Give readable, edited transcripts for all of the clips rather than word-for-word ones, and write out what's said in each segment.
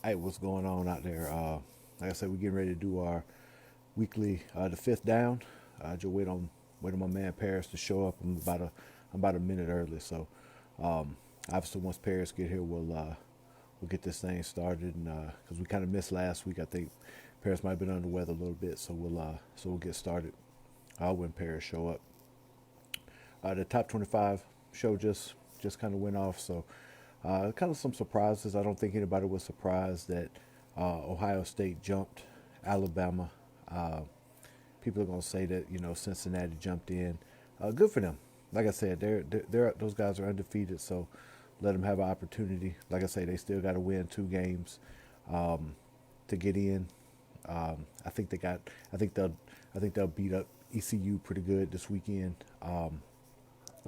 Hey, what's going on out there? Like I said, we're getting ready to do our weekly, the fifth down. Just wait on my man Paris to show up. I'm about a minute early, so obviously once Paris get here, we'll get this thing started. And because we kind of missed last week, I think Paris might have been under the weather a little bit, so we'll get started when Paris show up. The top 25 show just kind of went off, so kind of some surprises. I don't think anybody was surprised that Ohio State jumped Alabama. Uh, People are going to say that Cincinnati jumped in. Good for them. Like I said, they're those guys are undefeated, so let them have an opportunity. Like I say, they still got to win two games to get in. I think they got. I think they'll. I think they'll beat up ECU pretty good this weekend. And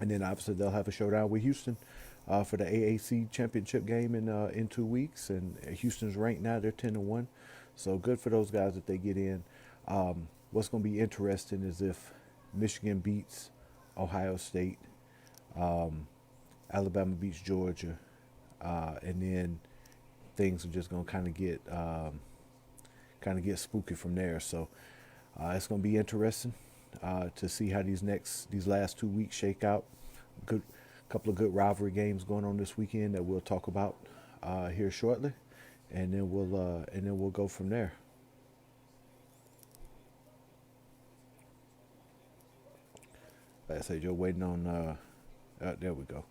then obviously they'll have a showdown with Houston for the AAC championship game in 2 weeks. And Houston's ranked now; they're 10-1, so good for those guys that they get in. What's going to be interesting is if Michigan beats Ohio State, Alabama beats Georgia, and then things are just going to kind of get spooky from there. So it's going to be interesting to see how these last 2 weeks shake out. Good couple of good rivalry games going on this weekend that we'll talk about here shortly, and then we'll go from there. Like I said, you're waiting on. There we go.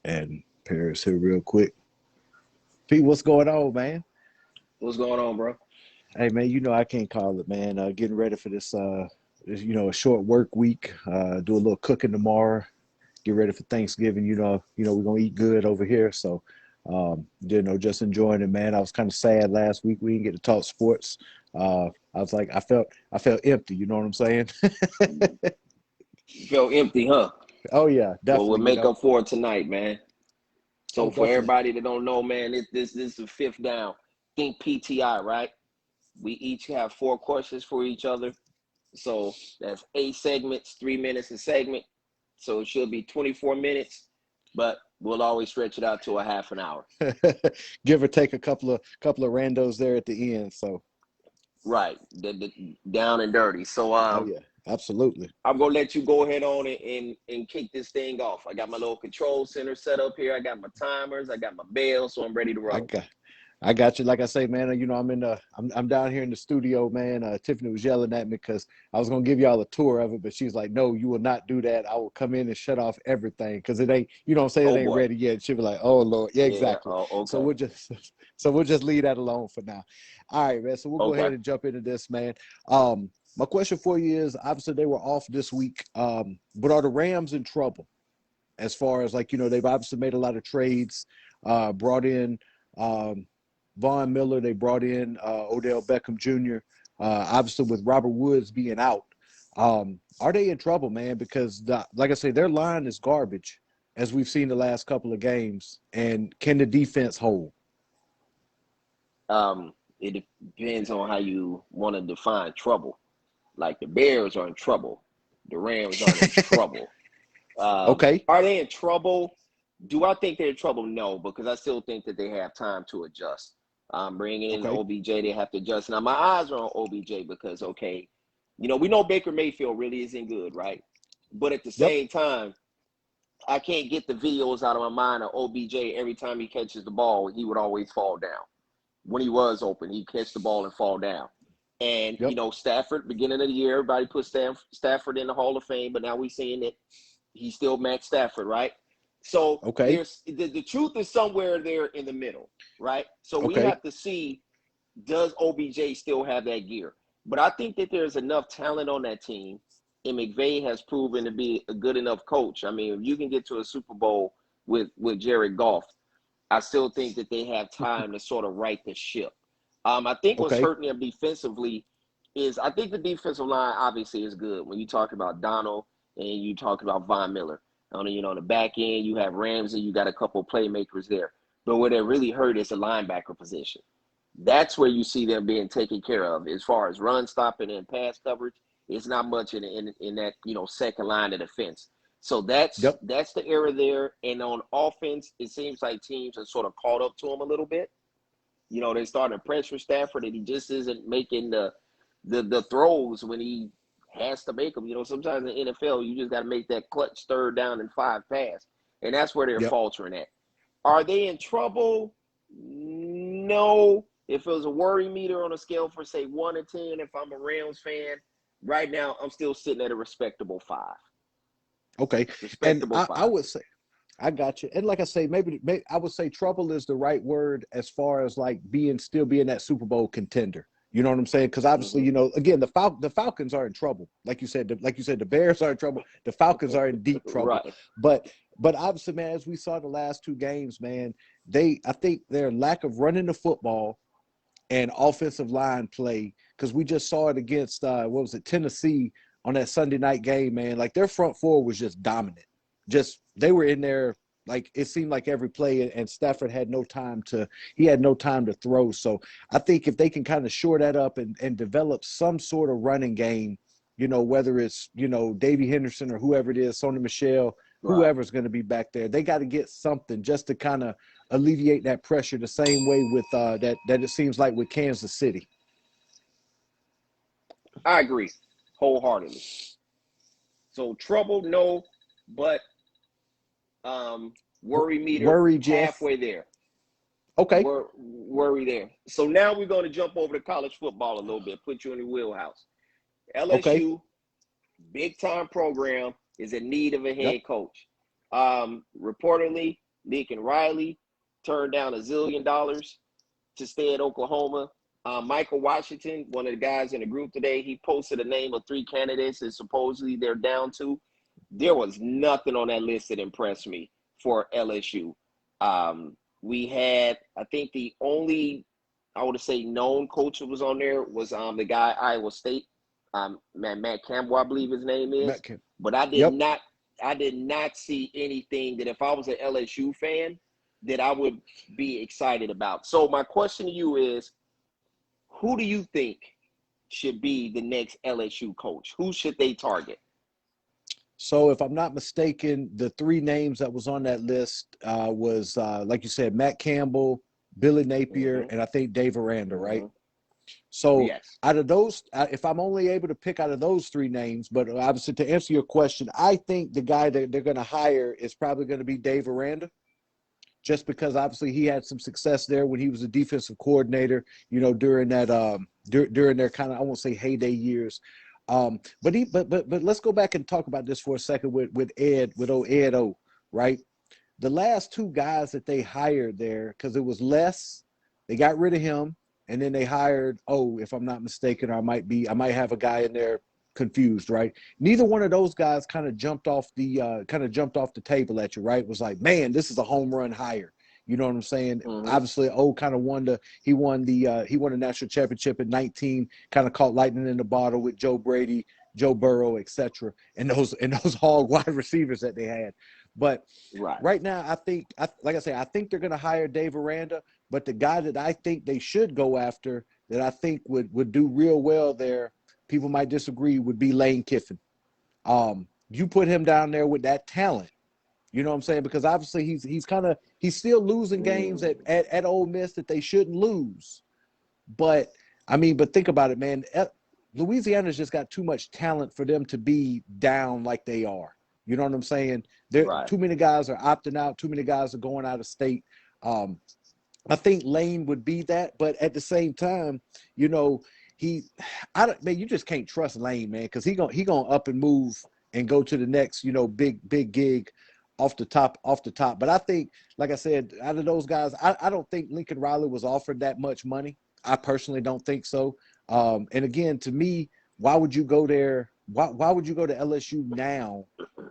And Paris here real quick. Pete, what's going on, man? What's going on, bro? Hey, man, I can't call it, man. Getting ready for this a short work week. Do a little cooking tomorrow. Get ready for Thanksgiving. We're gonna eat good over here. So, just enjoying it, man. I was kind of sad last week we didn't get to talk sports. I was like, I felt empty. You know what I'm saying? Felt empty, huh? Oh yeah, Well, we'll definitely. make up for it tonight, man. Oh So for definitely. everybody that don't know, man, this is the fifth down. Think PTI, right? We each have four questions for each other. So that's 8 segments, 3 minutes a segment. So it should be 24 minutes, but we'll always stretch it out to a half an hour. Give or take a couple of randos there at the end. So, Right. Down and dirty. So oh yeah, absolutely. I'm gonna let you go ahead on and kick this thing off. I got my little control center set up here. I got my timers. I got my bell, so I'm ready to I roll. got I got you. Like I say, man, I'm down here in the studio, man. Tiffany was yelling at me because I was gonna give y'all a tour of it, but she's like, "No, you will not do that. I will come in and shut off everything because it ain't, say it Oh ain't boy. ready yet." She'll be like, "Oh Lord, yeah, Yeah. exactly." Oh, So okay. we'll just leave that alone for now. All right, man. So we'll go Okay. ahead and jump into this, man. My question for you is: obviously they were off this week, but are the Rams in trouble as far as like they've obviously made a lot of trades, brought in. Um, Von Miller. They brought in Odell Beckham Jr. Obviously, with Robert Woods being out, are they in trouble, man? Because like I say, their line is garbage, as we've seen the last couple of games. And can the defense hold? It depends on how you want to define trouble. Like the Bears are in trouble. The Rams aren't in trouble. Okay. Are they in trouble? Do I think they're in trouble? No, because I still think that they have time to adjust. Bringing in Okay. OBJ, they have to adjust. Now, my eyes are on OBJ because, okay, we know Baker Mayfield really isn't good, right? But at the Yep. same time, I can't get the videos out of my mind of OBJ. Every time he catches the ball, he would always fall down. When he was open, he'd catch the ball and fall down. And, Yep. Stafford, beginning of the year, everybody put Stafford in the Hall of Fame, but now we're seeing that he's still Matt Stafford, right? So Okay. there's the truth is somewhere there in the middle, right? So we Okay. have to see, does OBJ still have that gear? But I think that there's enough talent on that team, and McVay has proven to be a good enough coach. I mean, if you can get to a Super Bowl with Jared Goff, I still think that they have time to sort of right the ship. I think what's Okay. hurting them defensively is I think the defensive line obviously is good. When you talk about Donald and you talk about Von Miller, on the back end you have Ramsey, you got a couple of playmakers there. But where they really hurt is the linebacker position. That's where you see them being taken care of as far as run stopping and pass coverage. It's not much in that second line of defense. So that's Yep. the era there. And on offense, it seems like teams are sort of caught up to him a little bit. You know, they started to pressure Stafford, and he just isn't making the throws when he has to make them. You know, sometimes in the NFL, you just got to make that clutch third down and 5 pass, and that's where they're Yep. faltering at. Are they in trouble? No. If it was a worry meter on a scale for say 1 to 10, if I'm a Rams fan, right now I'm still sitting at a respectable 5. Okay. And Respectable I 5. would say, I got you. And like I say, maybe I would say trouble is the right word as far as like still being that Super Bowl contender. You know what I'm saying? Because obviously, Mm-hmm. you know, again, the Falcons are in trouble. Like you said, the Bears are in trouble. The Falcons are in deep trouble. Right. But obviously, man, as we saw the last 2 games, man, I think their lack of running the football and offensive line play, because we just saw it against what was it, Tennessee on that Sunday night game, man. Like their front four was just dominant. Just they were in there, like it seemed like every play, and Stafford had no time to throw. So I think if they can kind of shore that up and develop some sort of running game, you know, whether it's, you know, Davey Henderson or whoever it is, Sony Michel, Right. whoever's going to be back there, they got to get something just to kind of alleviate that pressure the same way with that it seems like with Kansas City. I agree wholeheartedly. So trouble, no, but worry meter Worry, Jeff. halfway there. Okay. Worry there. So now we're going to jump over to college football a little bit, put you in the wheelhouse. Okay. LSU, big time program, is in need of a Yep. head coach. Reportedly, Lincoln Riley turned down $1 zillion to stay at Oklahoma. Michael Washington, one of the guys in the group today, he posted a name of 3 candidates that supposedly they're down to. There was nothing on that list that impressed me for LSU. We had, I think the only, I would say, known coach that was on there was the guy at Iowa State, Matt Campbell, I believe his name is. But I did Yep. not see anything that if I was an LSU fan that I would be excited about. So my question to you is, who do you think should be the next LSU coach? Who should they target? So if I'm not mistaken, the 3 names that was on that list was like you said, Matt Campbell, Billy Napier, Mm-hmm. and I think Dave Aranda, right? Mm-hmm. So Yes. out of those, if I'm only able to pick out of those 3 names, but obviously to answer your question, I think the guy that they're going to hire is probably going to be Dave Aranda, just because obviously he had some success there when he was a defensive coordinator, you know, during that during their kind of, I won't say heyday years. But let's go back and talk about this for a second with old Ed O, right? The last 2 guys that they hired there, because it was Les, they got rid of him, and then they hired, if I'm not mistaken, or I might have a guy in there confused, right? Neither one of those guys kind of jumped off the table at you, right? It was like, man, this is a home run hire. You know what I'm saying? Mm-hmm. Obviously, kind of won the national championship in 19, kind of caught lightning in the bottle with Joe Brady, Joe Burrow, etc. And those hog wide receivers that they had. But Right. right now, I think they're going to hire Dave Aranda, but the guy that I think they should go after, that I think would do real well there, people might disagree, would be Lane Kiffin. You put him down there with that talent, you know what I'm saying? Because obviously he's still losing games at Ole Miss that they shouldn't lose. But but think about it, man. Louisiana's just got too much talent for them to be down like they are. You know what I'm saying? Right. Too many guys are opting out. Too many guys are going out of state. I think Lane would be that, but at the same time, you know, you just can't trust Lane, man, because he gonna up and move and go to the next, you know, big gig off the top. But I think, like I said, out of those guys, I don't think Lincoln Riley was offered that much money. I personally don't think so. And again, to me, why would you go there? Why would you go to LSU now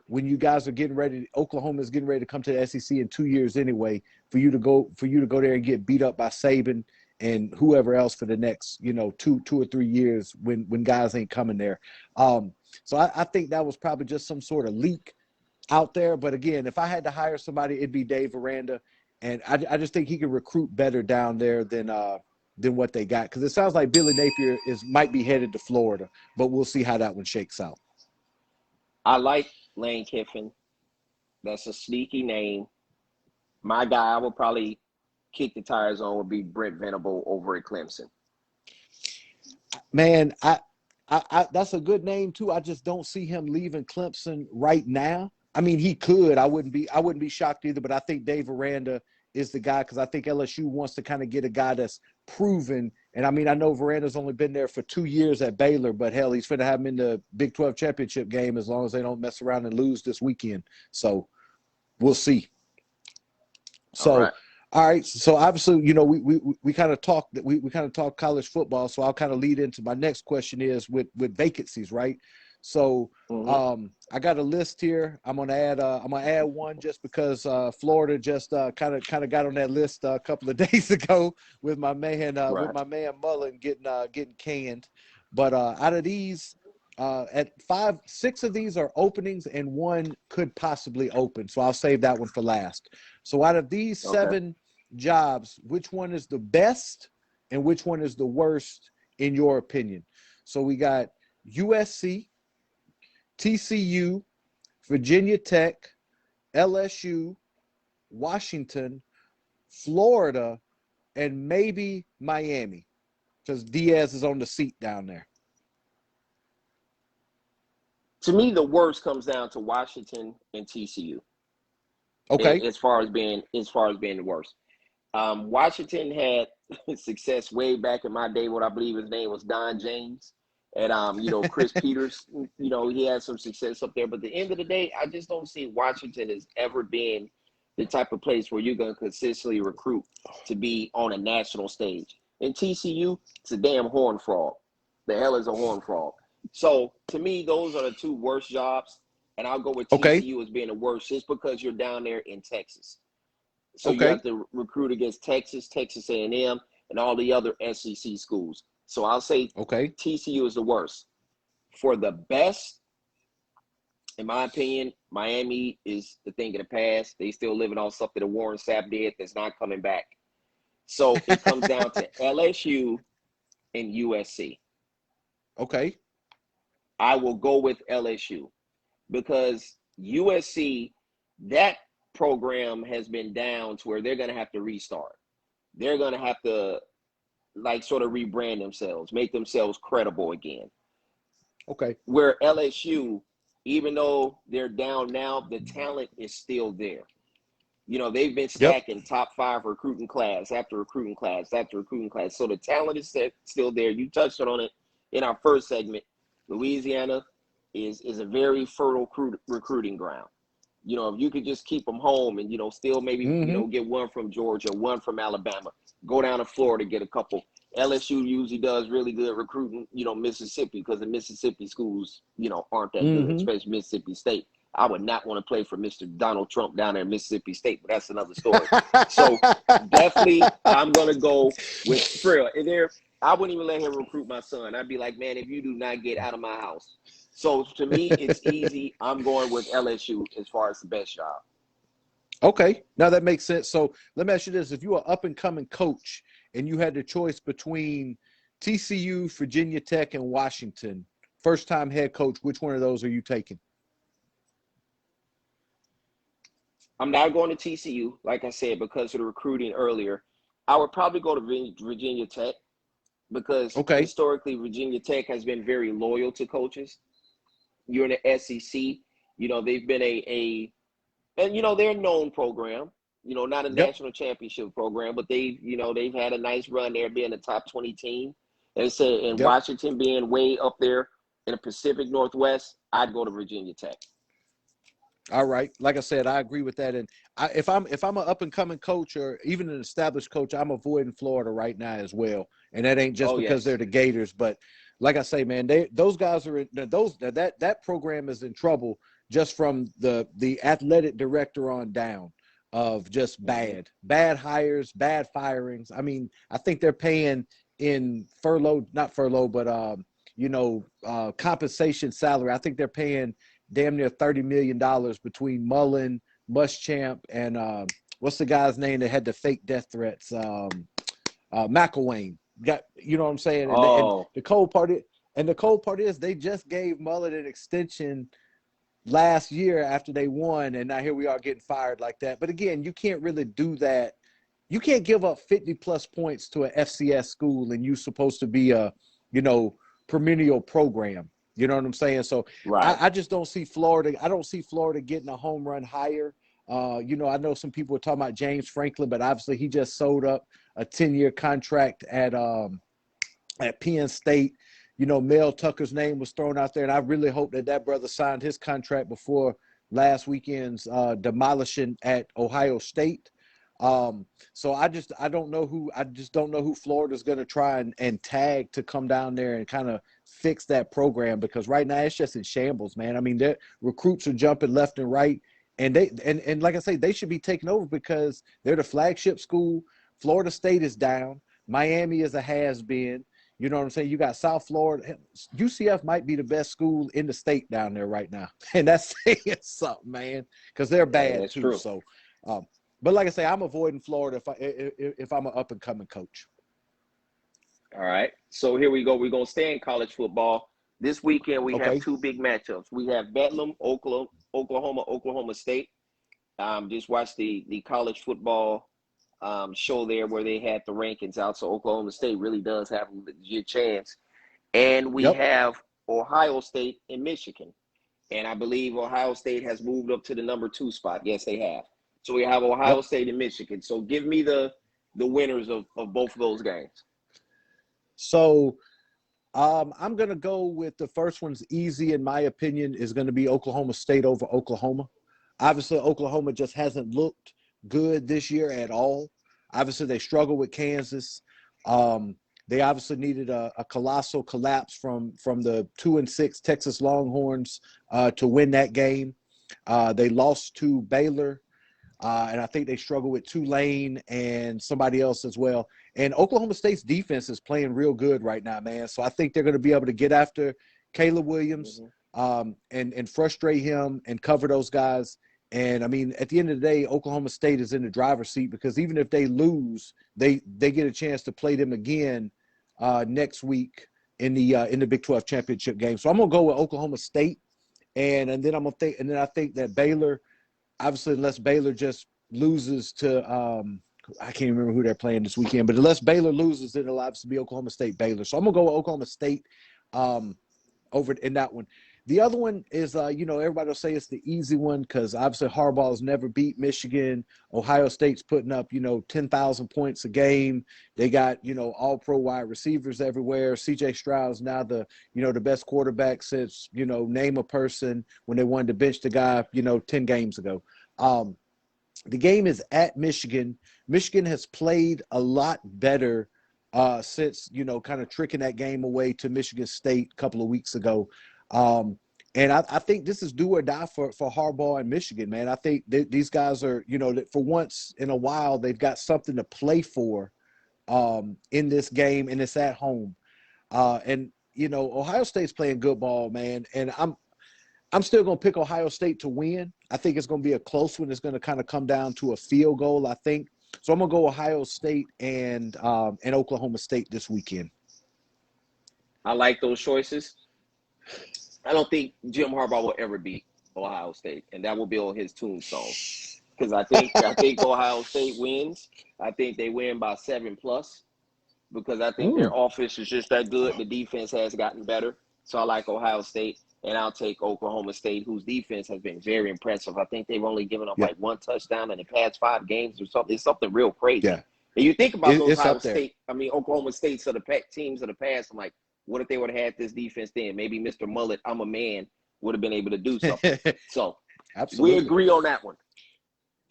when you guys are getting ready? Oklahoma is getting ready to come to the SEC in 2 years anyway. For you to go there and get beat up by Saban and whoever else for the next, you know, two or 3 years when guys ain't coming there. So I think that was probably just some sort of leak out there. But again, if I had to hire somebody, it'd be Dave Aranda, and I just think he can recruit better down there than what they got, because it sounds like Billy Napier might be headed to Florida, but we'll see how that one shakes out. I like Lane Kiffin. That's a sneaky name. My guy I would probably kick the tires on would be Brent Venable over at Clemson. Man, that's a good name too. I just don't see him leaving Clemson right now. I mean, he could. I wouldn't be shocked either. But I think Dave Aranda is the guy because I think LSU wants to kind of get a guy that's proven. And I mean, I know Veranda's only been there for 2 years at Baylor, but hell, he's going to have him in the Big 12 championship game as long as they don't mess around and lose this weekend. So we'll see. All So, right. all right. So obviously, you know, we kind of talked that we kind of talk college football. So I'll kind of lead into my next question is with vacancies, right? So I got a list here. I'm gonna add one just because Florida just kind of got on that list a couple of days ago with my man Right. Mullen getting canned. But out of these, at 6 of these are openings and one could possibly open. So I'll save that one for last. So out of these Okay. 7 jobs, which one is the best and which one is the worst in your opinion? So we got USC, TCU, Virginia Tech, LSU, Washington, Florida, and maybe Miami because Diaz is on the seat down there. To me, the worst comes down to Washington and TCU. Okay. As far as being the worst. Washington had success way back in my day when I believe his name was Don James. And Chris Peters, he had some success up there. But at the end of the day, I just don't see Washington as ever being the type of place where you're going to consistently recruit to be on a national stage. And TCU, it's a damn horn frog. The hell is a horn frog? So to me, those are the 2 worst jobs. And I'll go with TCU as being the worst just because you're down there in Texas. So you have to recruit against Texas, Texas A&M, and all the other SEC schools. So I'll say TCU is the worst. For the best, in my opinion, Miami is the thing of the past. They still living on something that Warren Sapp did that's not coming back. So it comes down to LSU and USC. Okay. I will go with LSU because USC, that program has been down to where they're going to have to restart. They're going to have to sort of rebrand themselves, make themselves credible again. Okay. Where LSU, even though they're down now, the talent is still there. They've been stacking top 5 recruiting class after recruiting class after recruiting class. So the talent is still there. You touched on it in our first segment. Louisiana is a very fertile recruiting ground. If you could just keep them home and, still maybe, get one from Georgia, one from Alabama, go down to Florida, get a couple. LSU usually does really good recruiting, Mississippi, because the Mississippi schools, aren't that good, especially Mississippi State. I would not want to play for Mr. Donald Trump down there in Mississippi State, but that's another story. So definitely I'm going to go with Frill. I wouldn't even let him recruit my son. I'd be like, man, if you do not get out of my house. So to me, it's easy. I'm going with LSU as far as the best job. Okay. Now that makes sense. So let me ask you this. If you were up and coming coach and you had the choice between TCU, Virginia Tech, and Washington, first time head coach, which one of those are you taking? I'm not going to TCU, like I said, because of the recruiting earlier. I would probably go to Virginia Tech because historically Virginia Tech has been very loyal to coaches. You're in the SEC. They've been and they're a known program. Not a national championship program, but they've had a nice run there, being a top 20 team. And Washington being way up there in the Pacific Northwest, I'd go to Virginia Tech. All right. Like I said, I agree with that. And if I'm an up and coming coach or even an established coach, I'm avoiding Florida right now as well. And that ain't just because they're the Gators, but like I say, man, those guys are that program is in trouble just from the athletic director on down of just bad hires, bad firings. I mean, I think they're paying in not furlough, but compensation salary. I think they're paying damn near $30 million between Mullen, Muschamp, and what's the guy's name that had the fake death threats? McElwain. You know what I'm saying? And the cold part is they just gave Mullen an extension last year after they won, and now here we are getting fired like that. But again, you can't really do that. You can't give up 50 plus points to an FCS school, and you're supposed to be a, you know, perennial program. You know what I'm saying? So Right. I just don't see Florida. I don't see Florida getting a home run higher. You know, I know some people are talking about James Franklin, but obviously he just sold up a 10-year contract at Penn State. You know, Mel Tucker's name was thrown out there, and I really hope that that brother signed his contract before last weekend's demolishing at Ohio State. So I just don't know who Florida's going to try and tag to come down there and kind of fix that program, because right now it's just in shambles, man. I mean, their recruits are jumping left and right, and and like I say, they should be taking over because they're the flagship school. Florida State is down. Miami is a has-been. You know what I'm saying? You got South Florida. UCF might be the best school in the state down there right now. And that's saying something, man, because they're Hey, bad that's too. true. So, but like I say, I'm avoiding Florida if I'm an up-and-coming coach. All right. So here we go. We're going to stay in college football. This weekend, we have Okay. two big matchups. We have Bedlam, Oklahoma State. Just watched the college football show there where they had the rankings out. So Oklahoma State really does have a legit chance. And we Yep. have Ohio State and Michigan. And I believe Ohio State has moved up to the number 2 spot. Yes, they have. So we have Ohio Yep. State and Michigan. So give me the winners of both of those games. So I'm going to go with the first one's easy, in my opinion, is going to be Oklahoma State over Oklahoma. Obviously, Oklahoma just hasn't looked good this year at all. Obviously, they struggle with Kansas. They obviously needed a colossal collapse from the 2-6 Texas Longhorns to win that game. They lost to Baylor. And I think they struggle with Tulane and somebody else as well. And Oklahoma State's defense is playing real good right now, man. So I think they're going to be able to get after Caleb Williams and frustrate him and cover those guys. And, I mean, at the end of the day, Oklahoma State is in the driver's seat because even if they lose, they get a chance to play them again next week in the Big 12 championship game. So I'm going to go with Oklahoma State. And then I think that Baylor – obviously, unless Baylor just loses to I can't remember who they're playing this weekend, but unless Baylor loses, it'll obviously be Oklahoma State Baylor. So I'm gonna go with Oklahoma State over in that one. The other one is everybody will say it's the easy one because obviously Harbaugh's never beat Michigan. Ohio State's putting up 10,000 points a game. They got all pro wide receivers everywhere. CJ Stroud's now the best quarterback since name a person when they wanted to bench the guy 10 games ago. The game is at Michigan. Michigan has played a lot better since kind of tricking that game away to Michigan State a couple of weeks ago. And I think this is do or die for Harbaugh and Michigan, man. I think these guys are, that for once in a while, they've got something to play for in this game, and it's at home. And Ohio State's playing good ball, man. And I'm still going to pick Ohio State to win. I think it's going to be a close one. It's going to kind of come down to a field goal, I think. So I'm going to go Ohio State and Oklahoma State this weekend. I like those choices. I don't think Jim Harbaugh will ever beat Ohio State, and that will be on his tombstone. Because I think Ohio State wins. I think they win by 7+, because I think their offense is just that good. The defense has gotten better. So I like Ohio State, and I'll take Oklahoma State, whose defense has been very impressive. I think they've only given up like 1 touchdown in the past 5 games or something. It's something real crazy. Yeah. And you think about those Oklahoma States of the teams of the past. I'm like, what if they would have had this defense then? Maybe Mr. Mullet, I'm a man, would have been able to do something. So Absolutely. we agree on that one.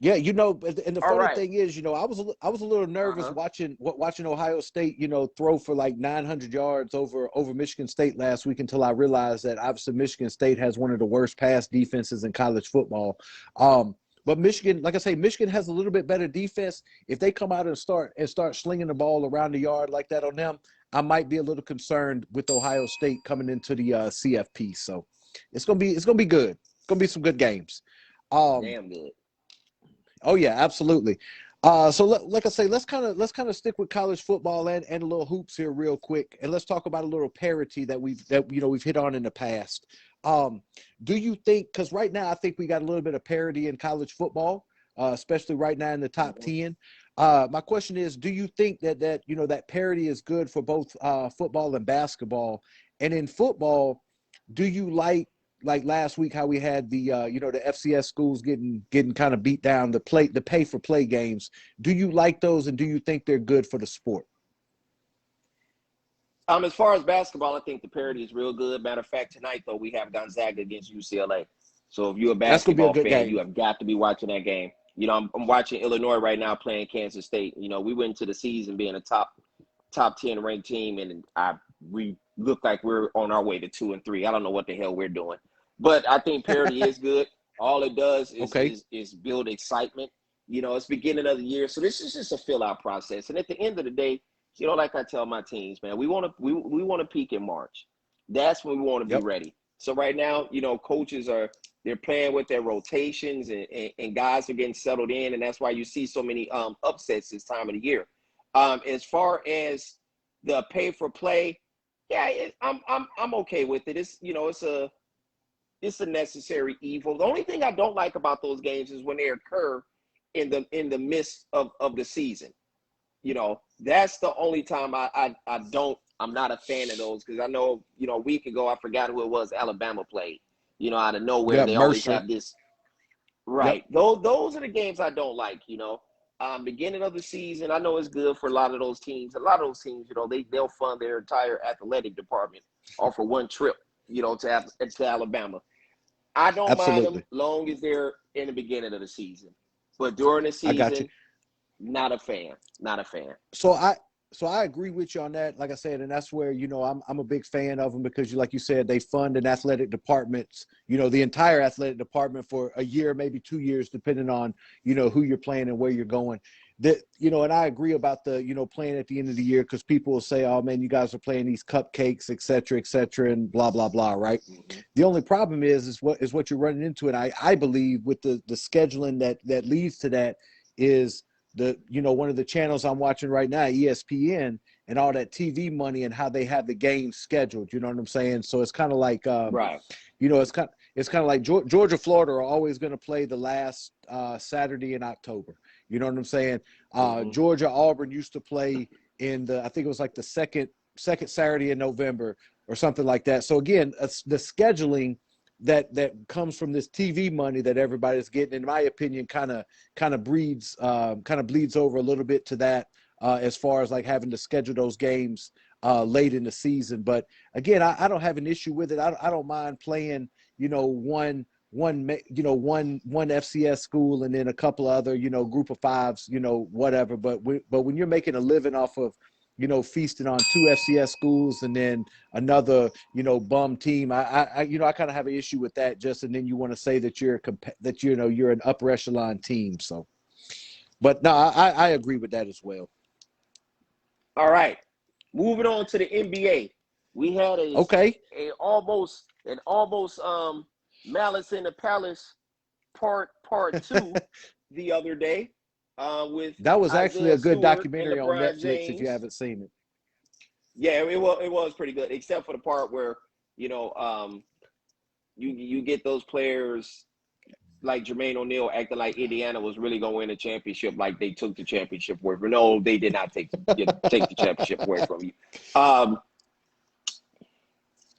Yeah, and the funny thing is, I was a little nervous watching Ohio State, throw for like 900 yards over Michigan State last week until I realized that obviously Michigan State has one of the worst pass defenses in college football. But Michigan, like I say, Michigan has a little bit better defense. If they come out and start slinging the ball around the yard like that on them, I might be a little concerned with Ohio State coming into the CFP. So it's gonna be good. It's gonna be some good games. Damn good. Oh yeah, absolutely. So like I say, let's kind of stick with college football and a little hoops here real quick, and let's talk about a little parity that we've hit on in the past. Do you think, because right now I think we got a little bit of parity in college football, especially right now in the top 10. My question is, do you think that you know that parity is good for both football and basketball? And in football, do you like last week how we had the you know the FCS schools getting kind of beat down, the pay for play games? Do you like those, and do you think they're good for the sport? As far as basketball, I think the parity is real good. Matter of fact, tonight though we have Gonzaga against UCLA. So if you're a That's gonna be a basketball good fan, game. you have got to be watching that game. You know, I'm watching Illinois right now playing Kansas State. You know, we went into the season being a top 10 ranked team, and we look like we're on our way to 2-3. I don't know what the hell we're doing, but I think parity is good. All it does is Okay. is build excitement. You know, it's beginning of the year, so this is just a fill out process. And at the end of the day, you know, like I tell my teams, man, we want to peak in March. That's when we want to be Yep. ready. So right now, you know, coaches they're playing with their rotations, and guys are getting settled in, and that's why you see so many upsets this time of the year. As far as the pay for play, yeah, I'm okay with it. It's, you know, it's a necessary evil. The only thing I don't like about those games is when they occur in the midst of the season. You know, that's the only time I'm not a fan of those, because I know, you know, a week ago I forgot who it was Alabama played. You know, out of nowhere Yeah, they always Mercer. have this. Yep. Right. Those are the games I don't like, you know. Beginning of the season, I know it's good for a lot of those teams. A lot of those teams, you know, they'll fund their entire athletic department off for one trip, you know, to Alabama. I don't mind them Absolutely. long as they're in the beginning of the season. But during the I got you. season, not a fan. Not a fan. So I agree with you on that. Like I said, and that's where, you know, I'm a big fan of them, because like you said, they fund an athletic departments, you know, the entire athletic department for a year, maybe 2 years, depending on, you know, who you're playing and where you're going. That, you know, and I agree about the, you know, playing at the end of the year, because people will say, oh man, you guys are playing these cupcakes, et cetera, and blah blah blah, right? Mm-hmm. The only problem is what you're running into, and I believe with the scheduling that leads to that is the, you know, one of the channels I'm watching right now, ESPN, and all that TV money and how they have the games scheduled. You know what I'm saying? So it's kind of like, Right. you know, it's kind of like Georgia, Florida are always going to play the last Saturday in October. You know what I'm saying? Mm-hmm. Georgia, Auburn used to play in I think it was like the second Saturday in November or something like that. So again, the scheduling that comes from this TV money that everybody's getting, in my opinion, bleeds over a little bit to that, as far as like having to schedule those games late in the season. But again, I don't have an issue with it. I don't mind playing, you know, one FCS school and then a couple of other, you know, group of fives, you know, whatever. But when you're making a living off of, you know, feasting on two FCS schools and then another, you know, bum team, I you know, I kind of have an issue with that. Just, and then you want to say that you know, you're an upper echelon team. So, but no, I agree with that as well. All right. Moving on to the NBA. We had Okay, an almost Malice in the Palace part two the other day, with that was actually Isaiah a good Stewart and documentary on LeBron Netflix if you James. haven't seen it. Yeah, it was pretty good, except for the part where, you know, you get those players like Jermaine O'Neal acting like Indiana was really going to win a championship, like they took the championship away from. No, they did not take the championship away from you. Um,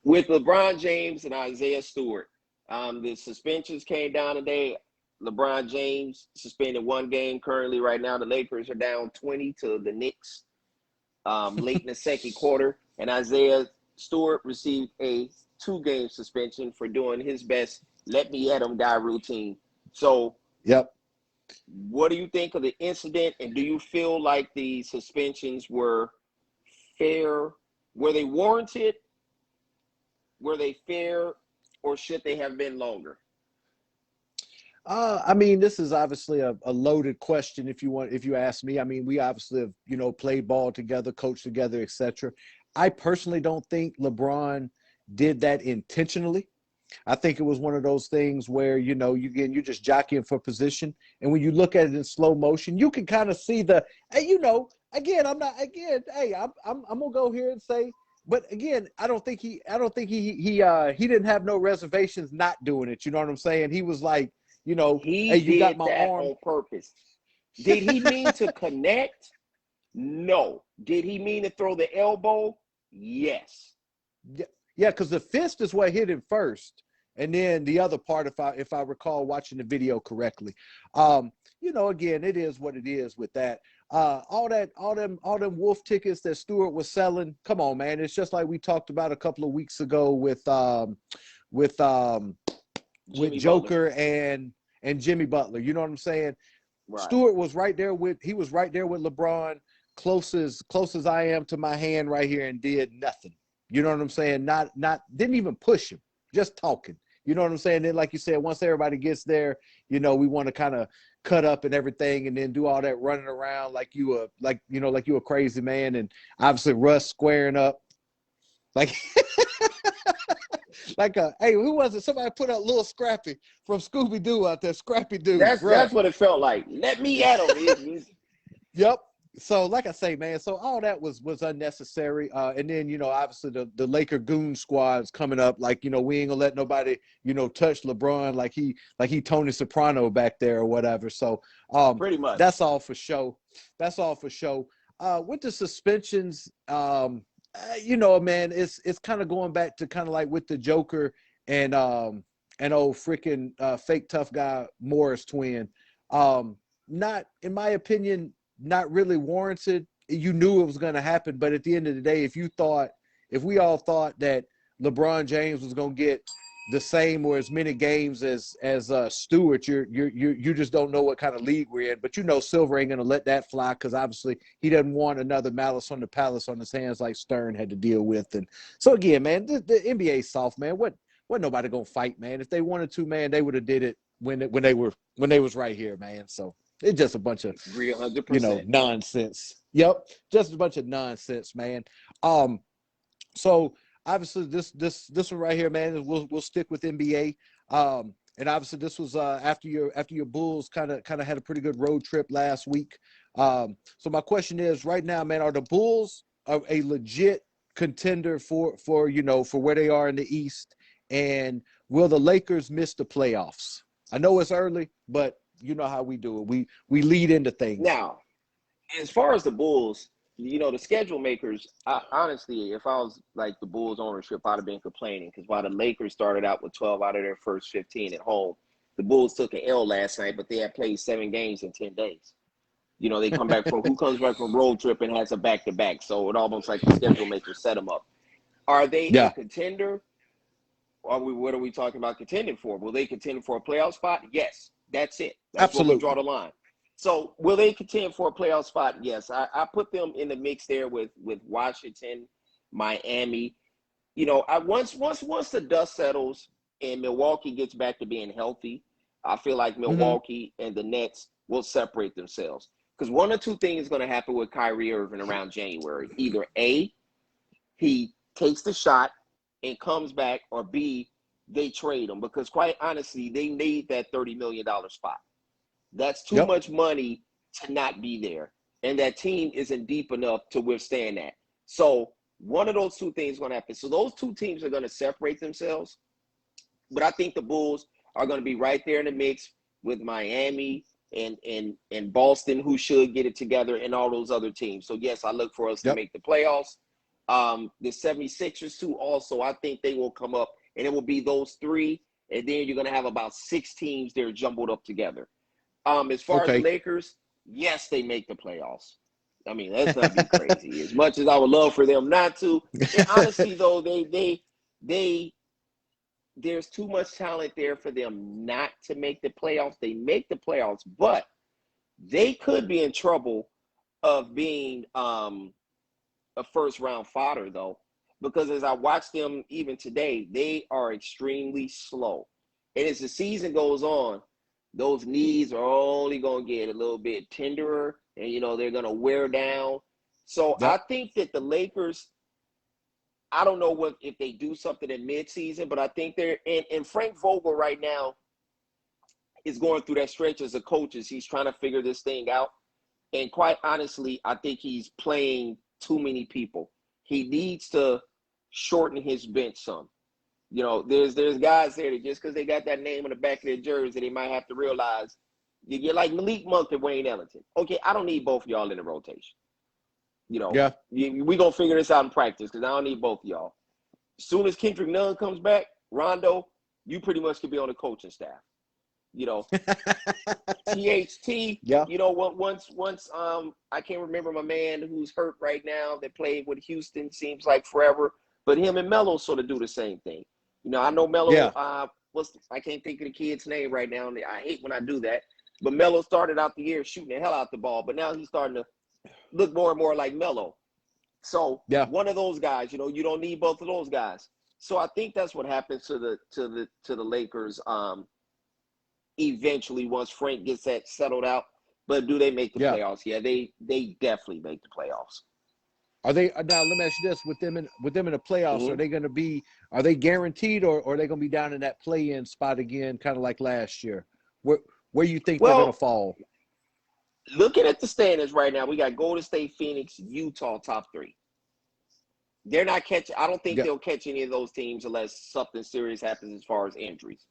with LeBron James and Isaiah Stewart, the suspensions came down today. LeBron James suspended one game currently. Right now, the Lakers are down 20 to the Knicks late in the second quarter. And Isaiah Stewart received a 2-game suspension for doing his best let me at him guy routine. So Yep. what do you think of the incident, and do you feel like the suspensions were fair? Were they warranted? Were they fair, or should they have been longer? I mean, this is obviously a loaded question. If you ask me, I mean, we obviously have, you know, played ball together, coached together, etc. I personally don't think LeBron did that intentionally. I think it was one of those things where, you know, you're just jockeying for position, and when you look at it in slow motion, you can kind of see hey, you know, again, I'm not again. Hey, I'm gonna go here and say but again, I don't think he didn't have no reservations not doing it. You know what I'm saying? He was like, He hey, you got did my that arm. on purpose. Did he mean to connect? No. Did he mean to throw the elbow? Yes. Yeah, yeah, because the fist is what hit him first, and then the other part, if I recall watching the video correctly, again, it is what it is with that. All them wolf tickets that Stewart was selling. Come on, man, it's just like we talked about a couple of weeks ago with Jimmy Butler. Joker and Jimmy Butler. You know what I'm saying? Right. Stewart was right there with LeBron, close as I am to my hand right here, and did nothing. You know what I'm saying? Not didn't even push him, just talking. You know what I'm saying? Then, like you said, once everybody gets there, we want to kind of cut up and everything, and then do all that running around like you a crazy man, and obviously Russ squaring up like like hey, who was it? Somebody put a little Scrappy from Scooby Doo out there, Scrappy Doo, bruh. That's what it felt like. Let me at him. Yep. So, like I say, man, so all that was unnecessary. And then, obviously the Laker goon squad's coming up. Like, we ain't gonna let nobody, touch LeBron like he Tony Soprano back there or whatever. So, Pretty much. that's all for show. That's all for show. With the suspensions, man, it's kind of going back to kind of like with the Joker and old freaking fake tough guy Morris twin. Not, in my opinion, not really warranted. You knew it was going to happen, but at the end of the day, if we all thought that LeBron James was going to get the same or as many games as Stewart, you just don't know what kind of league we're in. But Silver ain't going to let that fly, because obviously he doesn't want another malice on the palace on his hands like Stern had to deal with. And so again, man, the NBA's soft, man. What nobody gonna fight, man? If they wanted to, man, they would have did it when they was right here, man. So it's just a bunch of, Agree 100%. nonsense. Yep, just a bunch of nonsense, man. So obviously this one right here, man, we'll stick with NBA. And obviously this was after your Bulls kind of had a pretty good road trip last week. So my question is, right now, man, are the Bulls a legit contender for where they are in the East? And will the Lakers miss the playoffs? I know it's early, but you know how we do it. We lead into things. Now, as far as the Bulls, the schedule makers, honestly, if I was like the Bulls ownership, I'd have been complaining, because while the Lakers started out with 12 out of their first 15 at home, the Bulls took an L last night, but they had played 7 games in 10 days. They come back who comes back from road trip and has a back-to-back? So it almost like the schedule makers set them up. Are they a contender? What are we talking about contending for? Will they contend for a playoff spot? Yes. That's it. That's Absolutely. where we draw the line. So will they contend for a playoff spot? Yes. I put them in the mix there with Washington, Miami. Once the dust settles and Milwaukee gets back to being healthy, I feel like Milwaukee and the Nets will separate themselves. Because one or two things is going to happen with Kyrie Irving around January. Either A, he takes the shot and comes back, or B, they trade him, because quite honestly, they need that $30 million spot. That's too much money to not be there. And that team isn't deep enough to withstand that. So one of those two things is going to happen. So those two teams are going to separate themselves. But I think the Bulls are going to be right there in the mix with Miami and Boston, who should get it together, and all those other teams. So, yes, I look for us to make the playoffs. The 76ers, too, also, I think they will come up, and it will be those three. And then you're going to have about 6 teams there jumbled up together. As far as the Lakers, yes, they make the playoffs. I mean, let's not be crazy. As much as I would love for them not to, and honestly, though, there's too much talent there for them not to make the playoffs. They make the playoffs, but they could be in trouble of being a first-round fodder, though, because as I watch them even today, they are extremely slow. And as the season goes on, those knees are only going to get a little bit tenderer, and, they're going to wear down. So I think that the Lakers, I don't know if they do something in midseason, but I think they're – and Frank Vogel right now is going through that stretch as a coach as he's trying to figure this thing out. And quite honestly, I think he's playing too many people. He needs to shorten his bench some. You know, there's guys there that just because they got that name on the back of their jersey, they might have to realize you get like Malik Monk and Wayne Ellington. Okay, I don't need both of y'all in the rotation. You know, Yeah. we gonna figure this out in practice because I don't need both of y'all. As soon as Kendrick Nunn comes back, Rondo, you pretty much could be on the coaching staff. You know, THT. Yeah. You know what? Once I can't remember my man who's hurt right now that played with Houston. Seems like forever, but him and Melo sort of do the same thing. You know, I know Melo. Yeah. I can't think of the kid's name right now. And I hate when I do that. But Melo started out the year shooting the hell out the ball, but now he's starting to look more and more like Melo. So Yeah. one of those guys, you know, you don't need both of those guys. So I think that's what happens to the Lakers eventually once Frank gets that settled out. But do they make the playoffs? Yeah, they definitely make the playoffs. Are they now? Let me ask you this: with them in the playoffs, are they going to be? Are they guaranteed, or are they going to be down in that play-in spot again, kind of like last year? Where you think they're going to fall? Looking at the standings right now, we got Golden State, Phoenix, Utah, top 3. They're not catching. I don't think they'll catch any of those teams unless something serious happens as far as injuries.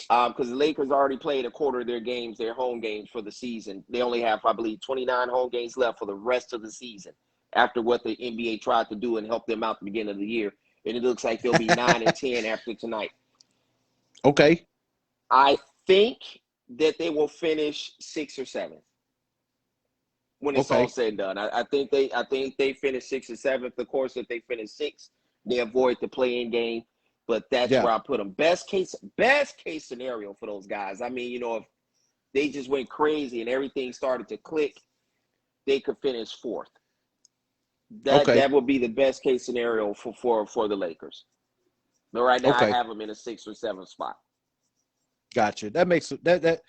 Because the Lakers already played a quarter of their games, their home games for the season. They only have, I believe, 29 home games left for the rest of the season after what the NBA tried to do and help them out at the beginning of the year. And it looks like they'll be 9 and 10 after tonight. Okay. I think that they will finish 6th or 7th when it's all said and done. I think they finish 6th or 7th. Of course, if they finish 6th, they avoid the play-in game. But that's where I put them. Best case scenario for those guys. I mean, you know, if they just went crazy and everything started to click, they could finish 4th. That would be the best case scenario for the Lakers. But right now, I have them in a 6th or 7th spot. Gotcha. That makes that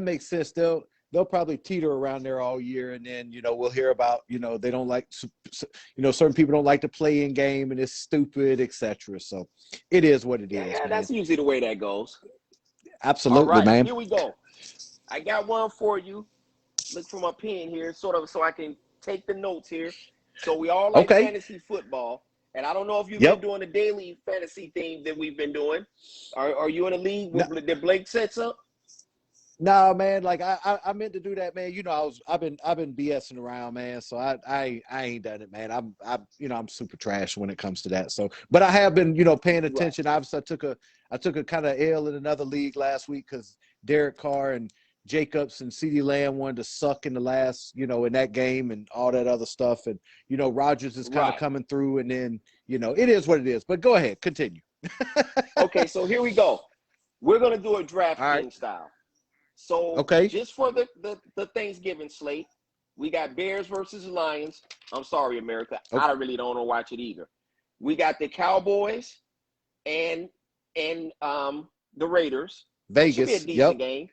makes sense. They'll probably teeter around there all year, and then we'll hear about they don't like certain people don't like to play in game and it's stupid, etc. So it is what it is. Yeah, man. That's usually the way that goes. Absolutely, all right, man. Here we go. I got one for you. Look for my pen here, sort of, so I can take the notes here. So we all like fantasy football, and I don't know if you've been doing the daily fantasy thing that we've been doing. Are you in a league that Blake sets up? No, man. Like I meant to do that, man. I've been BSing around, man. So I ain't done it, man. I'm super trash when it comes to that. So, but I have been, paying attention. Right. Obviously, I took a kind of L in another league last week because Derek Carr and Jacobs and CeeDee Lamb wanted to suck in the last, in that game and all that other stuff. And Rodgers is kind of coming through, and then it is what it is. But go ahead, continue. Okay, so here we go. We're gonna do a DraftKings style. So just for the Thanksgiving slate, we got Bears versus Lions. I'm sorry, America. I really don't want to watch it either. We got the Cowboys and the Raiders. Vegas. Should be a decent game.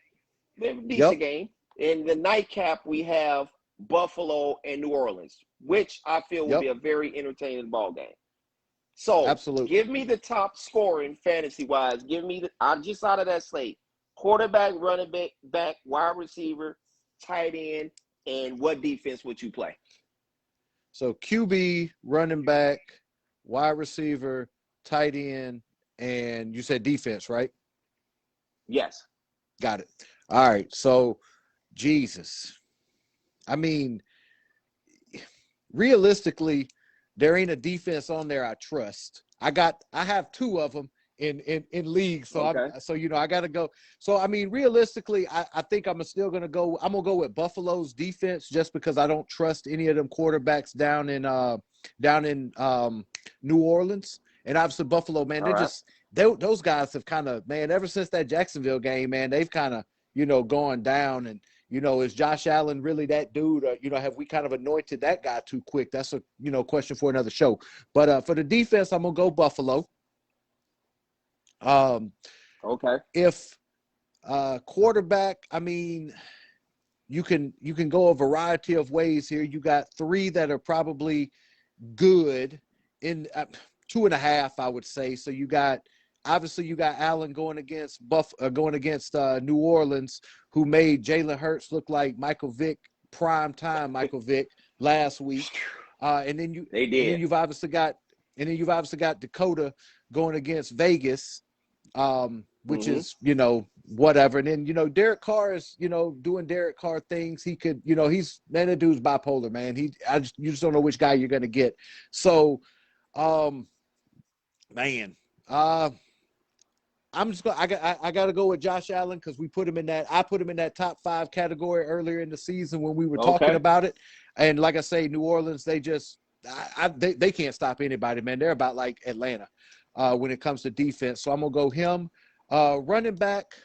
Decent game. In the nightcap, we have Buffalo and New Orleans, which I feel will be a very entertaining ball game. So absolutely, give me the top scoring fantasy-wise. Give me I'm just out of that slate. Quarterback, running back, wide receiver, tight end, and what defense would you play? So QB, running back, wide receiver, tight end, and you said defense, right? Yes. Got it. All right. So, Jesus. I mean, realistically, there ain't a defense on there I trust. I have 2 of them in leagues. So I got to go. So, I mean, realistically, I think I'm going to go with Buffalo's defense just because I don't trust any of them quarterbacks down in New Orleans. And obviously Buffalo, man, those guys have kind of, man, ever since that Jacksonville game, man, they've kind of, gone down. And, is Josh Allen really that dude? Or, have we kind of anointed that guy too quick? That's a, question for another show. But for the defense, I'm going to go Buffalo. If quarterback, I mean, you can go a variety of ways here. You got 3 that are probably good in 2.5, I would say. So you got Allen going against New Orleans, who made Jalen Hurts look like Michael Vick, prime time Michael Vick last week. And then you've obviously got and then you've obviously got Dakota going against Vegas, which Mm-hmm. is, whatever. And then, Derek Carr is, doing Derek Carr things. He could, that dude's bipolar, man. You just don't know which guy you're going to get. So, man, I'm just going. I got to go with Josh Allen because I put him in that top 5 category earlier in the season when we were talking Okay. about it. And like I say, New Orleans, they just they can't stop anybody, man. They're about like Atlanta when it comes to defense. So I'm gonna go him. Running back,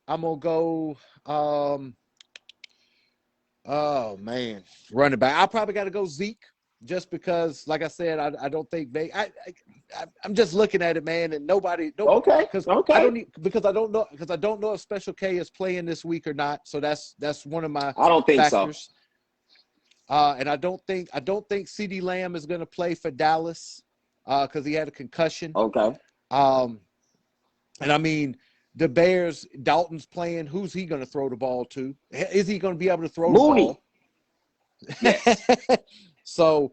I'm gonna go. Oh man, running back. I probably got to go Zeke, just because, like I said, I don't think I'm just looking at it, man, and nobody, Okay. because Okay. because I don't know if Special K is playing this week or not. So that's one of my I don't think so. factors. And I don't think CeeDee Lamb is going to play for Dallas because he had a concussion. Okay. And I mean, the Bears, Dalton's playing. Who's he going to throw the ball to? Is he going to be able to throw the Mooney. ball? Yes. So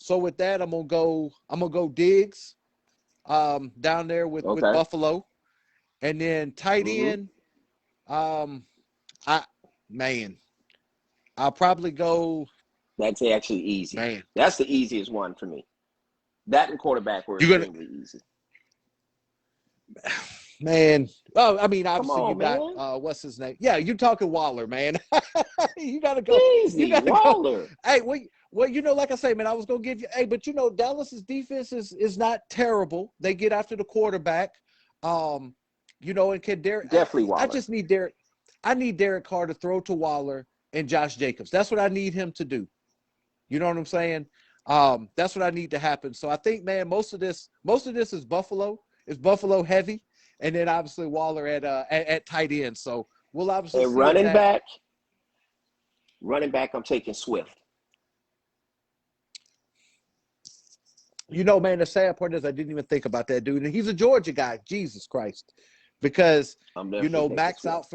with that, I'm gonna go Diggs, down there with Okay. Buffalo, and then tight Mm-hmm. end, I'll probably go. That's actually easy. Man, That's the easiest one for me. That and quarterback were you're gonna extremely easy. man. Oh, I mean, Come obviously you on, got man. what's his name? Yeah, you're talking Waller, man. You gotta go. You Easy. gotta go. Waller. Hey, well, like I say, man, I was gonna give you. Hey, but Dallas's defense is not terrible. They get after the quarterback. And can Derek? Definitely I Waller. just need Derek. I need Derek Carr to throw to Waller and Josh Jacobs. That's what I need him to do. You know what I'm saying? That's what I need to happen. So I think, man, most of this is Buffalo. It's Buffalo heavy, and then obviously Waller at tight end. So we'll obviously And see if that. running back, I'm taking Swift. Man, the sad part is I didn't even think about that dude. And he's a Georgia guy. Jesus Christ. Because, I'm definitely taking Swift.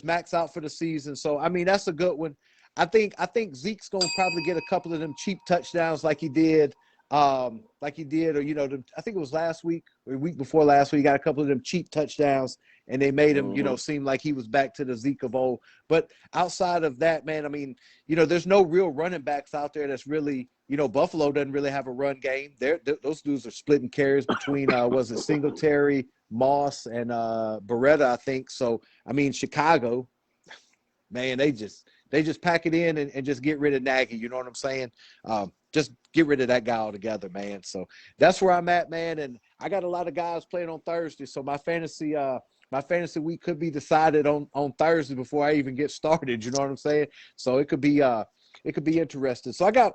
Max out for the season. So, I mean, that's a good one. I think Zeke's going to probably get a couple of them cheap touchdowns like he did. Or, I think it was last week or week before last week. He got a couple of them cheap touchdowns and they made him, Mm-hmm. seem like he was back to the Zeke of old. But outside of that, man, I mean, there's no real running backs out there that's really, Buffalo doesn't really have a run game. Those dudes are splitting carries between, was it Singletary, Moss, and Beretta, I think. So, I mean, Chicago, man, they just pack it in and just get rid of Nagy. You know what I'm saying? Just get rid of that guy altogether, man. So that's where I'm at, man. And I got a lot of guys playing on Thursday. So my fantasy week could be decided on Thursday before I even get started. You know what I'm saying? So it could be interesting. So I got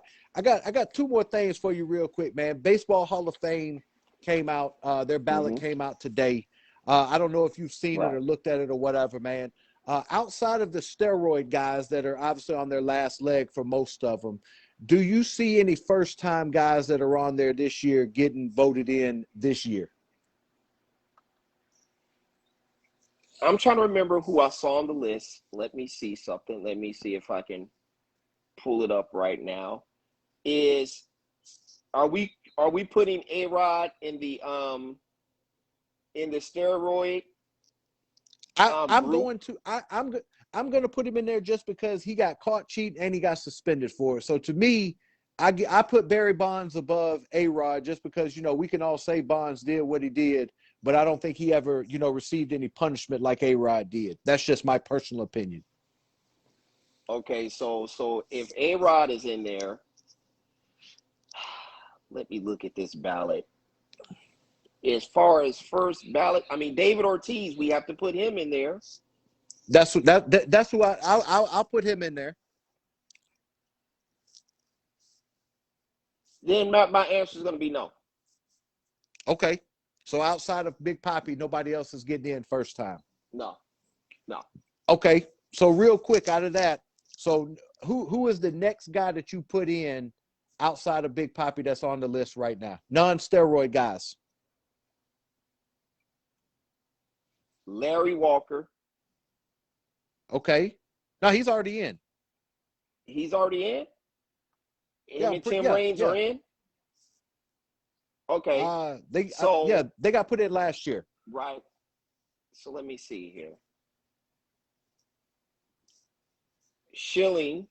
2 more things for you real quick, man. Baseball Hall of Fame came out. Their ballot Mm-hmm. came out today. I don't know if you've seen it Right. or looked at it or whatever, man. Outside of the steroid guys that are obviously on their last leg for most of them, do you see any first-time guys that are on there this year getting voted in this year? I'm trying to remember who I saw on the list. Let me see something. Let me see if I can pull it up right now. Are we putting A-Rod in the steroid I'm group? going to I'm going to put him in there just because he got caught cheating and he got suspended for it. So to me, I put Barry Bonds above A-Rod just because we can all say Bonds did what he did, but I don't think he ever received any punishment like A-Rod did. That's just my personal opinion. Okay, so if A-Rod is in there, let me look at this ballot. As far as first ballot, I mean David Ortiz, we have to put him in there. That's who I'll put him in there. Then my answer is going to be no. Okay. So outside of Big Papi, nobody else is getting in first time. No. Okay. So real quick out of that, so who is the next guy that you put in outside of Big Papi that's on the list right now? Non-steroid guys. Larry Walker. Okay. No, he's already in. He's already in? Him Yeah, and Tim Raines are in? Okay. They yeah, So, they got put in last year. right. So let me see here. Schilling,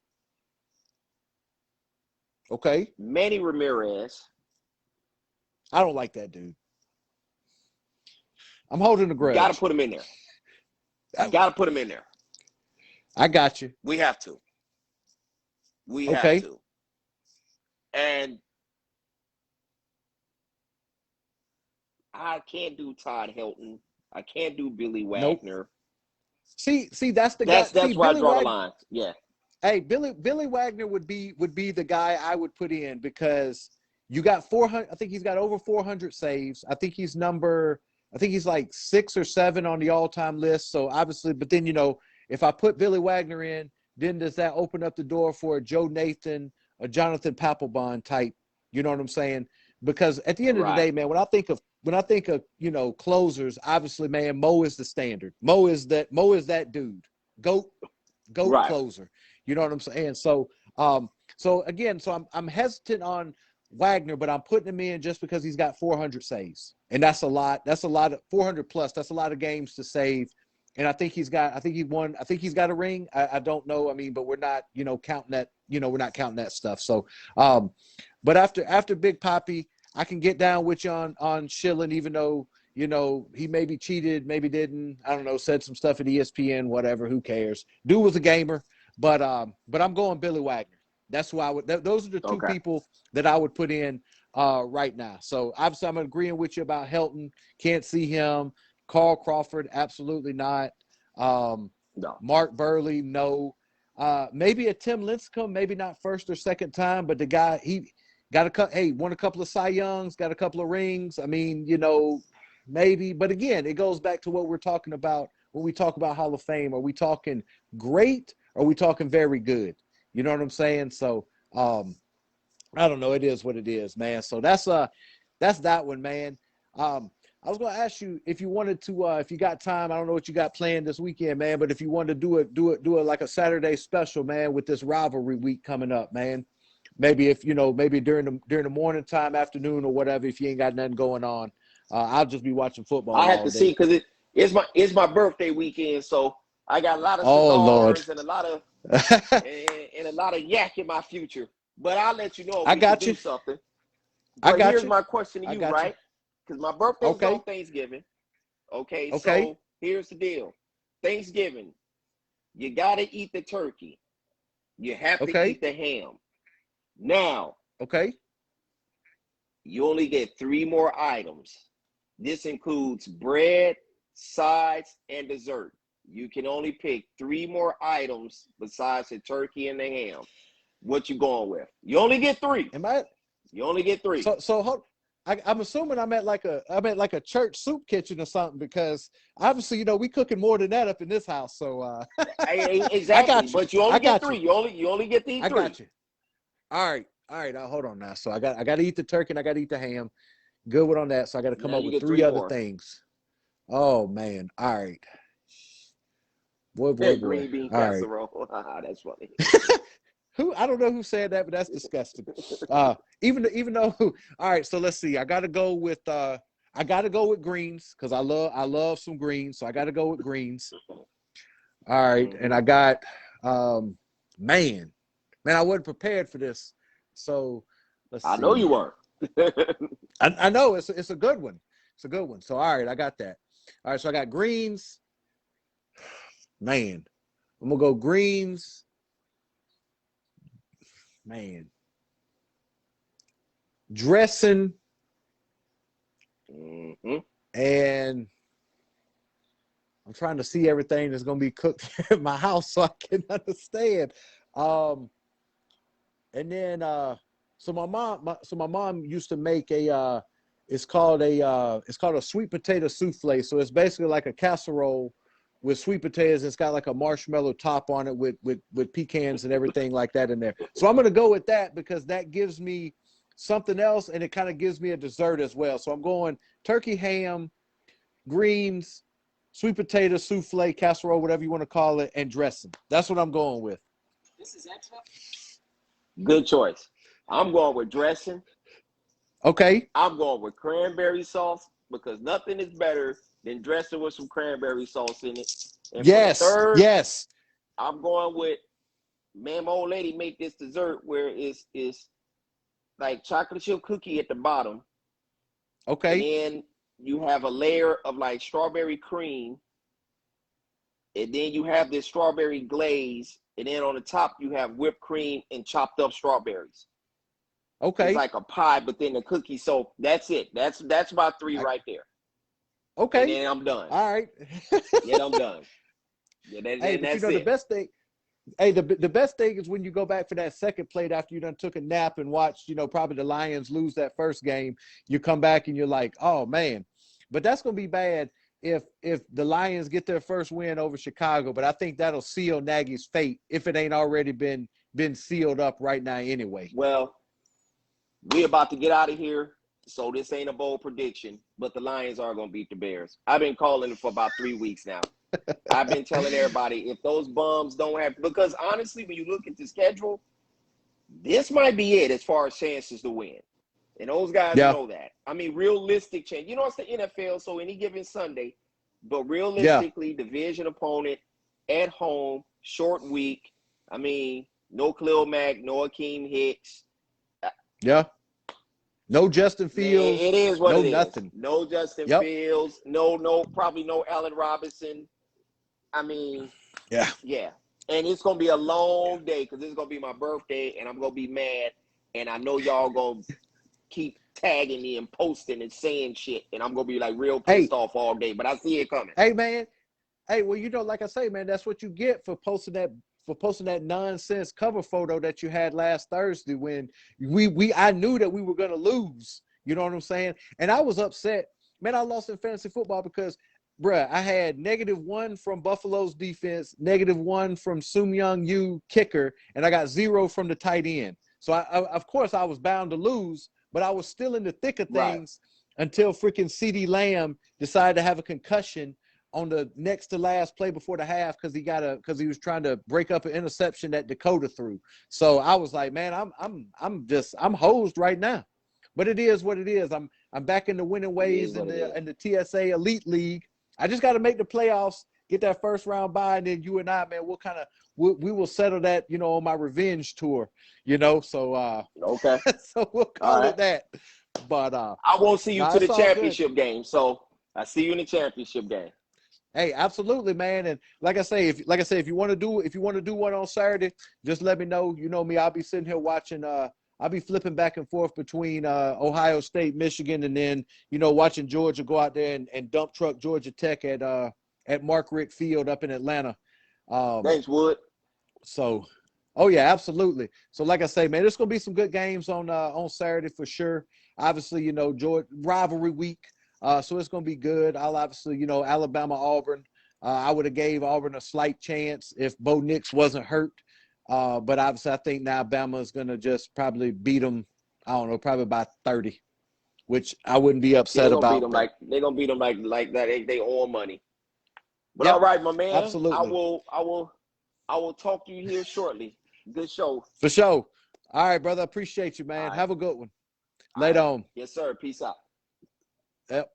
Okay, Manny Ramirez. I don't like that dude. I'm holding a Got to grudge. put him in there. I, Got to put him in there. I got you. We have to. We have Okay, to. And I can't do Todd Helton. I can't do Billy nope. Wagner. See, that's the guy. See, That's where I Billy draw the Wagner. line. Yeah. Hey, Billy Wagner would be the guy I would put in because you got 400. I think he's got over 400 saves. I think he's number. I think he's like 6 or 7 on the all-time list. So obviously, but then if I put Billy Wagner in, then does that open up the door for a Joe Nathan, a Jonathan Papelbon type? You know what I'm saying? Because at the end of the Right. day, man, when I think of closers, obviously, man, Mo is the standard. Mo is that dude. Goat Right. closer. You know what I'm saying? So I'm hesitant on Wagner, but I'm putting him in just because he's got 400 saves, and that's a lot. That's a lot of 400 plus. That's a lot of games to save. And I think he's got. I think he won. I think he's got a ring. I don't know. I mean, but we're not, counting that. We're not counting that stuff. So, but after Big Poppy, I can get down with you on Schilling, even though he maybe cheated, maybe didn't. I don't know. Said some stuff at ESPN, whatever. Who cares? Dude was a gamer, but I'm going Billy Wagner. That's who I would. Those are the two Okay. people that I would put in right now. So obviously, I'm agreeing with you about Helton. Can't see him. Carl Crawford, absolutely not. No. Mark Burley, no. Maybe a Tim Lincecum, maybe not first or second time, but the guy he won a couple of Cy Youngs, got a couple of rings. I mean, maybe. But again, it goes back to what we're talking about when we talk about Hall of Fame. Are we talking great or are we talking very good? You know what I'm saying? So I don't know. It is what it is, man. So that's that one, man. I was going to ask you if you wanted to, if you got time. I don't know what you got planned this weekend, man. But if you wanted to do it like a Saturday special, man, with this rivalry week coming up, man. Maybe if maybe during the morning time, afternoon, or whatever. If you ain't got nothing going on, I'll just be watching I football have all to see day. because it's my birthday weekend, so I got a lot of Oh Lord, cigars and a lot of yak in my future. But I'll let you know if I we can got you. do something. I But got here's you. my question to I you, got you. right? Because my birthday's on Okay. Thanksgiving. Okay, Okay. so here's the deal. Thanksgiving, you gotta eat the turkey. You have to Okay. eat the ham. Now, Okay. you only get 3 more items. This includes bread, sides, and dessert. You can only pick 3 more items besides the turkey and the ham. What you going with? You only get 3. Am I? You only get 3. So I'm assuming I'm at like a church soup kitchen or something because obviously we cooking more than that up in this house. So I Exactly, got you. but you I only get got you. 3. You only get these I 3. got you. All right. Now hold on now. So I got to eat the turkey and I got to eat the ham. Good one on that. So I got to come Now up you with get 3 3 other more. things. Oh man. All right. Boy. Green bean All right. casserole. That's funny. Who I don't know who said that, but that's disgusting. Even though all right, so let's see. I gotta go with greens because I love some greens, so I gotta go with greens. All right, and Mm-hmm. I got man, I wasn't prepared for this. So let's I know see. you weren't. I know it's a good one. It's a good one. So all right, I got that. All right, so I got greens. Man, I'm gonna go greens. Man, dressing Mm-hmm. and I'm trying to see everything that's going to be cooked in my house so I can understand. And then, so my mom used to make it's called a sweet potato souffle. So it's basically like a casserole with sweet potatoes. It's got like a marshmallow top on it with pecans and everything like that in there. So I'm going to go with that because that gives me something else and it kind of gives me a dessert as well. So I'm going turkey ham, greens, sweet potato souffle, casserole, whatever you want to call it, and dressing. That's what I'm going with. Good choice. I'm going with dressing, Okay. I'm going with cranberry sauce because nothing is better than dressing with some cranberry sauce in it. And for the Yes. third, Yes. I'm going with, man, my old lady make this dessert where it's like chocolate chip cookie at the bottom, and Okay. then you have a layer of like strawberry cream, and then you have this strawberry glaze, and then on the top you have whipped cream and chopped up strawberries. It's Okay. like a pie, but then the cookie. So that's it. That's my three I, right there. And okay. then I'm done. All right. Then I'm done. Yeah, Hey, then but you that's know the it. best thing. Hey, the best thing is when you go back for that second plate after you done took a nap and watched, probably the Lions lose that first game. You come back and you're like, oh man. But that's gonna be bad if the Lions get their first win over Chicago. But I think that'll seal Nagy's fate if it ain't already been sealed up right now anyway. Well, we about to get out of here, so this ain't a bold prediction, but the Lions are going to beat the Bears. I've been calling it for about 3 weeks now. I've been telling everybody if those bums don't have, because honestly, when you look at the schedule, this might be it as far as chances to win. And those guys Yeah, know that. I mean, realistic chance. You know, it's the NFL, so any given Sunday, but yeah, realistically, division opponent at home, short week. I mean, no Khalil Mack, no Akeem Hicks. yeah. No Justin Man, Fields, it is what no it is. nothing. No Justin Yep. Fields. Probably no Allen Robinson. I mean, Yeah. yeah. And it's gonna be a long day because it's gonna be my birthday, and I'm gonna be mad. And I know y'all gonna keep tagging me and posting and saying shit, and I'm gonna be like real pissed Hey, off all day. But I see it coming. hey, man. Hey, well, like I say, man, that's what you get for posting that nonsense cover photo that you had last Thursday when I knew that we were gonna lose. You know what I'm saying? And I was upset. Man, I lost in fantasy football because, bruh, I had -1 from Buffalo's defense, -1 from Sum Young Yu kicker, and I got 0 from the tight end. So of course I was bound to lose, but I was still in the thick of Right. things until freaking CeeDee Lamb decided to have a concussion on the next to last play before the half because he was trying to break up an interception that Dakota threw. So I was like, man, I'm hosed right now. But it is what it is. I'm back in the winning It is ways in what it is. the TSA Elite League. I just got to make the playoffs, get that first round bye, and then you and I, man, we will settle that, on my revenge tour, So Okay. so we'll All call right. it that. But I won't see you no, to the it's all good. championship game. So I see you in the championship game. Hey, absolutely, man. And like I say, if you want to do one on Saturday, just let me know. You know me, I'll be sitting here watching. I'll be flipping back and forth between Ohio State, Michigan, and then watching Georgia go out there and dump truck Georgia Tech at Mark Richt Field up in Atlanta. Thanks, Wood. So, oh yeah, absolutely. So, like I say, man, there's gonna be some good games on Saturday for sure. Obviously, Georgia rivalry week. So it's going to be good. I'll obviously, Alabama, Auburn. I would have gave Auburn a slight chance if Bo Nix wasn't hurt. But obviously, I think now Alabama is going to just probably beat them, I don't know, probably by 30, which I wouldn't be Yeah, upset about. But they're gonna beat them like that. They owe money. But all yep, right, my man. absolutely. I will talk to you here shortly. Good show. For sure. All right, brother. Appreciate you, All man. right. Have a good one. All Later right. on. Yes, sir. Peace out. Yep.